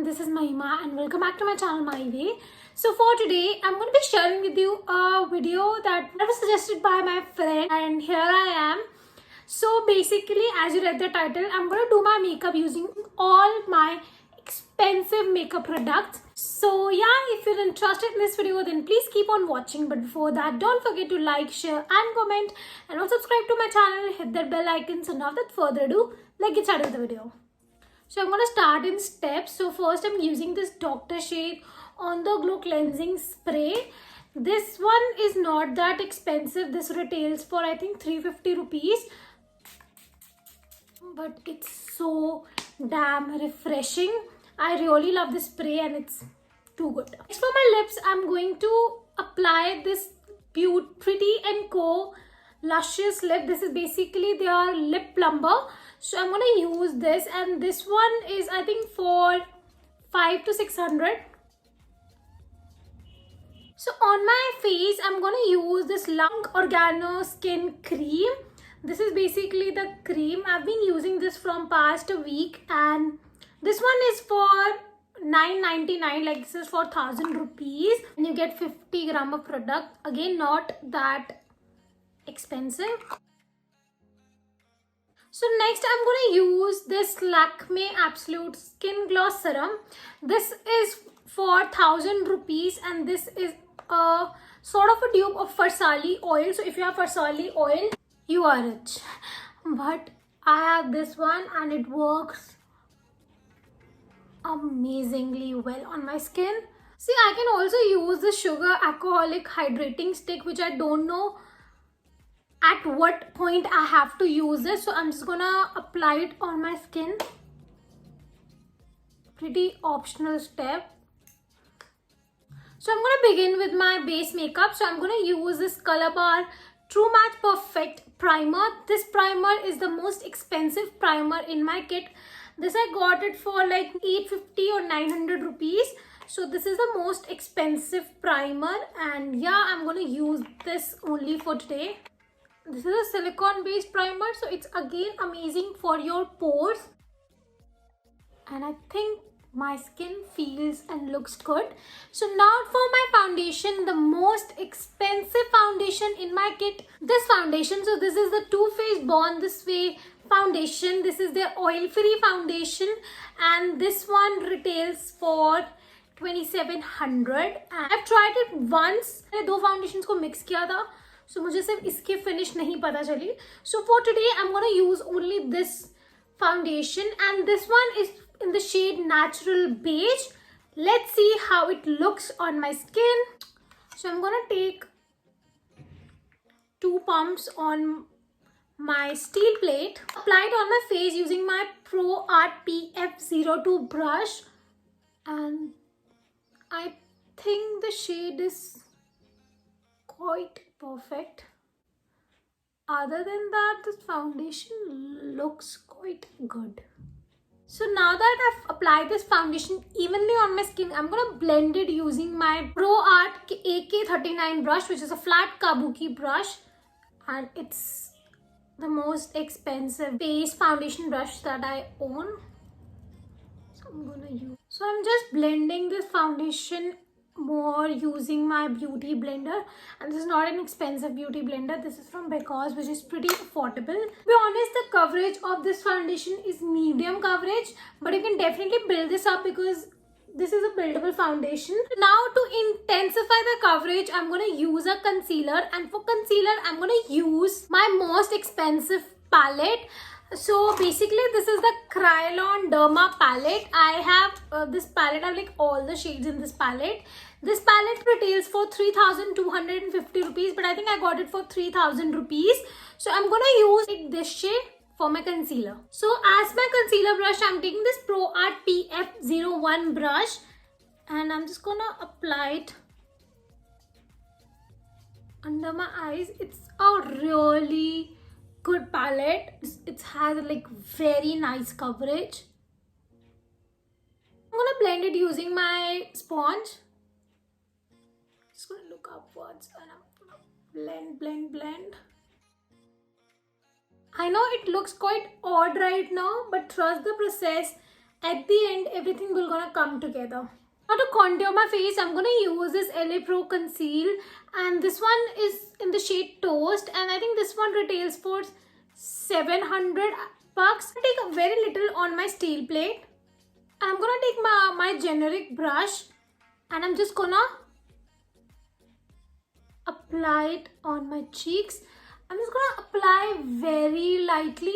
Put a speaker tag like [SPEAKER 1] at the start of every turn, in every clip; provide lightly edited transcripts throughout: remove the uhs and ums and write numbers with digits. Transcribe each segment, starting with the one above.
[SPEAKER 1] this is Mahima and welcome back to my channel My Way. So for today, I'm going to be sharing with you a video that was suggested by my friend and here I am. So basically, as you read the title, I'm going to do my makeup using all my expensive makeup products. So yeah, if you're interested in this video, then please keep on watching. But before that, don't forget to like, share and comment and also subscribe to my channel, hit that bell icon. So now without further ado, let's get started with the video. So I'm going to start in steps. So first I'm using this Dr. Shade On The Glow Cleansing Spray. This one is not that expensive. This retails for I think 350 rupees. But it's so damn refreshing. I really love this spray and it's too good. Next for my lips, I'm going to apply this Pretty & Co. Luscious Lip. This is basically their lip plumber. So I'm going to use this and this one is I think for 500 to 600. So on my face, I'm going to use this Lunk Organo Skin Cream. This is basically the cream. I've been using this from past a week and this one is for 9.99, like this is for 1000 rupees and you get 50 gram of product. Again, not that expensive. So next I'm going to use this Lakme Absolute Skin Gloss Serum. This is for 1000 rupees and this is a sort of a dupe of Farsali oil. So if you have Farsali oil, you are rich. But I have this one and it works amazingly well on my skin. See, I can also use the Sugar Aquaholic Hydrating Stick, which I don't know at what point I have to use it. So I'm just gonna apply it on my skin. Pretty optional step. So I'm gonna begin with my base makeup. So I'm gonna use this Colorbar True Match Perfect Primer. This primer is the most expensive primer in my kit. This I got it for like 850 or 900 rupees. So this is the most expensive primer and yeah, I'm gonna use this only for today. This is a silicone based primer, so it's again amazing for your pores. And I think my skin feels and looks good. So now for my foundation, the most expensive foundation in my kit, this foundation. So this is the Too Faced Born This Way foundation. This is their oil free foundation and this one retails for 2700 and I've tried it once. मैंने दो foundations को mix किया था, so मुझे सिर्फ इसके finish नहीं पता चली. So for today I'm gonna use only this foundation and this one is in the shade Natural Beige. Let's see how it looks on my skin. So I'm gonna take 2 pumps on my steel plate, apply it on my face using my Pro Art PF02 brush and I think the shade is quite perfect. Other than that, this foundation looks quite good. So now that I've applied this foundation evenly on my skin, I'm gonna blend it using my Pro Art AK39 brush, which is a flat kabuki brush and it's the most expensive base foundation brush that I own. So I'm just blending this foundation more using my beauty blender, and this is not an expensive beauty blender. This is from Because, which is pretty affordable. To be honest, the coverage of this foundation is medium coverage, but you can definitely build this up because this is a buildable foundation. Now to intensify the coverage, I'm going to use a concealer, and for concealer I'm going to use my most expensive palette. So basically this is the Crayon Derma palette. I have this palette. I have like all the shades in this palette. This palette retails for 3250 rupees, but I think I got it for 3000 rupees. So I'm gonna use this shade for my concealer. So as my concealer brush, I'm taking this Pro Art PF01 brush and I'm just gonna apply it under my eyes. It's a really good palette. It has like very nice coverage. I'm gonna blend it using my sponge. Just gonna look upwards and I'm gonna blend. I know it looks quite odd right now, but trust the process. at the end everything will gonna come together. Now to contour my face, I'm gonna use this LA Pro Conceal, and this one is in the shade Toast, and I think this one retails for 700 bucks. I take a very little on my steel plate. I'm gonna take my generic brush and I'm just gonna apply it on my cheeks. I'm just gonna apply very lightly.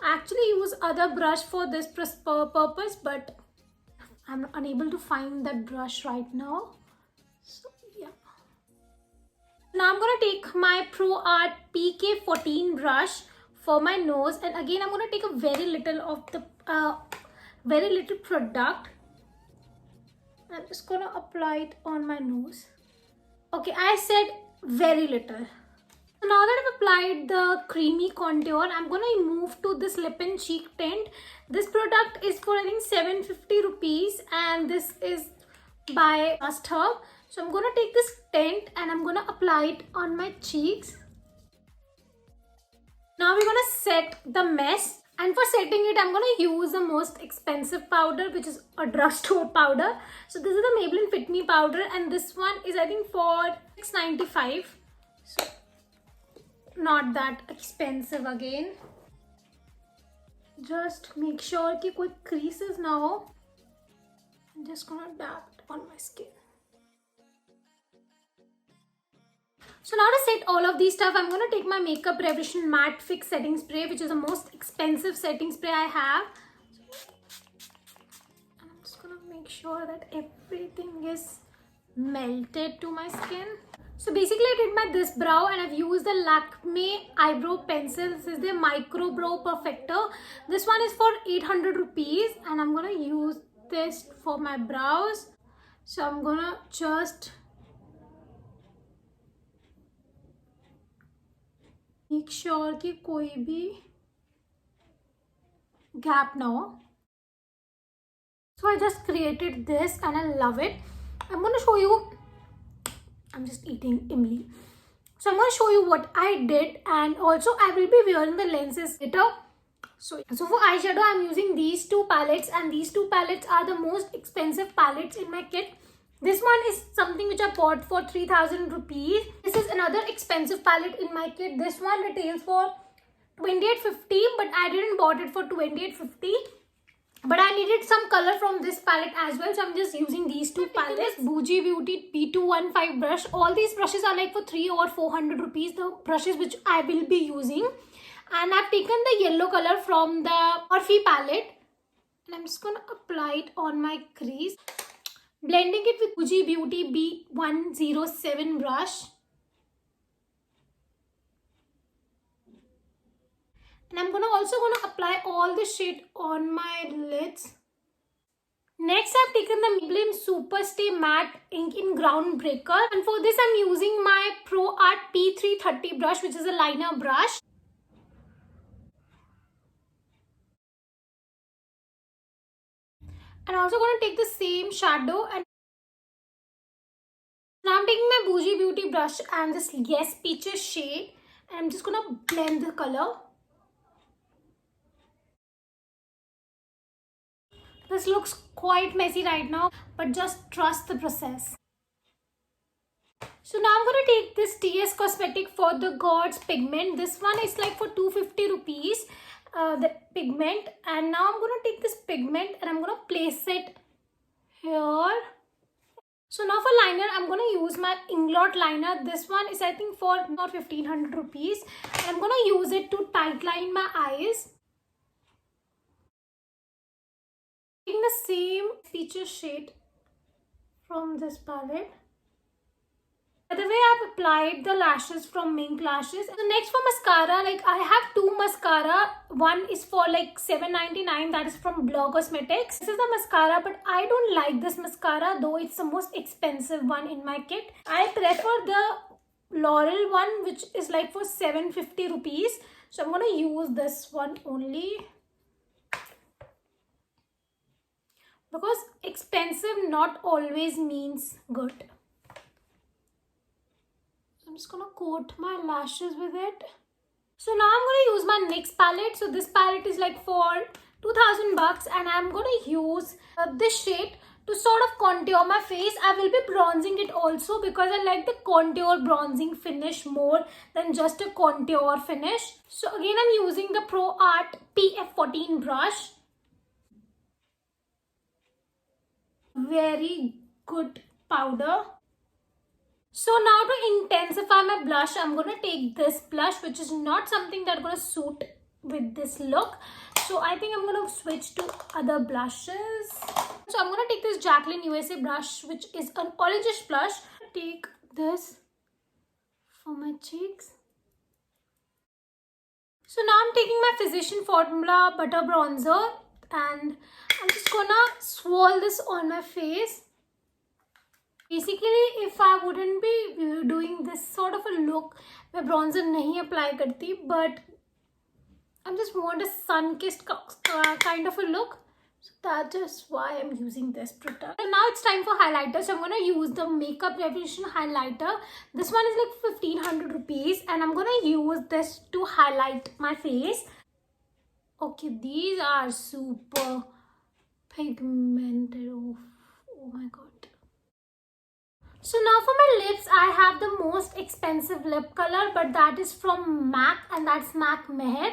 [SPEAKER 1] I actually use other brush for this purpose, but I'm unable to find that brush right now. So yeah. Now I'm gonna take my Pro Art PK14 brush for my nose, and again I'm gonna take a very little of the very little product. I'm just gonna apply it on my nose. Okay, I said very little. So now that I've applied the creamy contour, I'm gonna move to this lip and cheek tint. This product is for I think 750 rupees, and this is by Just Herb. So I'm gonna take this tint and I'm gonna apply it on my cheeks. Now we're gonna set the mess, and for setting it I'm gonna use the most expensive powder, which is a drugstore powder. So this is the Maybelline Fit Me powder, and this one is I think for $6.95. So not that expensive again. Just make sure कि कोई creases ना हो. I'm just gonna dab it on my skin. So now to set all of these stuff, I'm going to take my Makeup Revolution Matte Fix Setting Spray, which is the most expensive setting spray I have. And I'm just going to make sure that everything is melted to my skin. So basically I did my this brow, and I've used the Lakme eyebrow pencil. This is the Micro Brow Perfector. This one is for 800 rupees, and I'm going to use this for my brows. So I'm going to just make sure कि कोई भी gap ना हो. So I just created this and I love it. I'm going to show you. I'm just eating imli. So I'm going to show you what I did, and also I will be wearing the lenses later. So for eyeshadow I'm using these two palettes, and these two palettes are the most expensive palettes in my kit. This one is something which I bought for 3,000 rupees. This is another expensive palette in my kit. This one retails for 28.50, but I didn't bought it for 28.50. But I needed some color from this palette as well, so I'm just using these two palettes. Bougie Beauty B215 brush. All these brushes are like for 300 or 400 rupees, the brushes which I will be using. And I've taken the yellow color from the Morphe palette, and I'm just gonna apply it on my crease. Blending it with Bougie Beauty B107 brush. And I'm also gonna apply all the shade on my lids. Next, I've taken the Maybelline Super Stay Matte Ink in Groundbreaker. And for this, I'm using my Pro Art P330 brush, which is a liner brush. And I'm also going to take the same shadow, and now I'm taking my Bougie Beauty brush and this Yes Peaches shade, and I'm just going to blend the color. This looks quite messy right now, but just trust the process. So now I'm going to take this TS Cosmetic for the Gods pigment. This one is like for 250 rupees. The pigment, and now I'm going to take this pigment and I'm going to place it here. So now for liner, I'm going to use my Inglot liner. This one is I think for about 1500 rupees. And I'm going to use it to tightline my eyes. Taking the same feature shade from this palette. By the way, I've applied the lashes from Mink Lashes. So next for mascara, like I have two mascara. One is for like $7.99, that is from Blur Cosmetics. This is the mascara, but I don't like this mascara, though it's the most expensive one in my kit. I prefer the L'Oreal one, which is like for 750 rupees. So I'm going to use this one only, because expensive not always means good. I'm just gonna coat my lashes with it. So now I'm gonna use my NYX palette. So this palette is like for 2000 bucks, and I'm gonna use this shade to sort of contour my face. I will be bronzing it also because I like the contour bronzing finish more than just a contour finish. So again, I'm using the Pro Art PF14 brush. Very good powder. So now to intensify my blush, I'm going to take this blush, which is not something that's going to suit with this look. So I think I'm going to switch to other blushes. So I'm going to take this Jaclyn USA brush, which is an orangish blush. Take this for my cheeks. So now I'm taking my Physician Formula Butter Bronzer and I'm just going to swirl this on my face. Basically, if I wouldn't be doing this sort of a look where bronzer nahi apply karti, but I just want a sun-kissed kind of a look. So that is why I'm using this product. And now it's time for highlighter. So I'm going to use the Makeup Revolution highlighter. This one is like 1500 rupees and I'm going to use this to highlight my face. Okay, these are super pigmented. Oh my god. So now for my lips, I have the most expensive lip color, but that is from MAC and that's MAC Meher.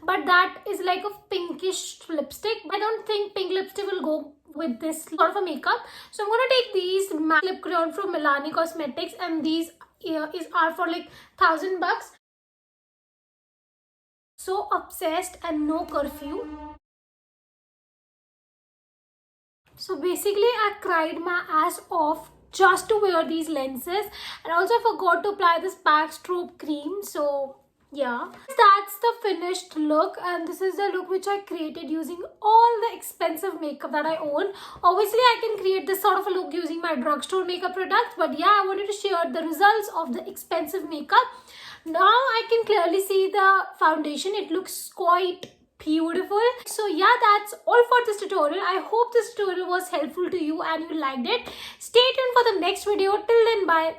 [SPEAKER 1] But that is like a pinkish lipstick. I don't think pink lipstick will go with this sort of a makeup. So I'm going to take these MAC lip crayon from Milani Cosmetics and these are for like 1000 bucks. So obsessed and no curfew. So basically I cried my ass off just to wear these lenses, and also I forgot to apply this backstroke cream. So yeah, that's the finished look, and this is the look which I created using all the expensive makeup that I own. Obviously I can create this sort of a look using my drugstore makeup products, but yeah, I wanted to share the results of the expensive makeup. Now I can clearly see the foundation. It looks quite beautiful. So yeah, that's all for this tutorial. I hope this tutorial was helpful to you and you liked it. Stay tuned for the next video. Till then, bye.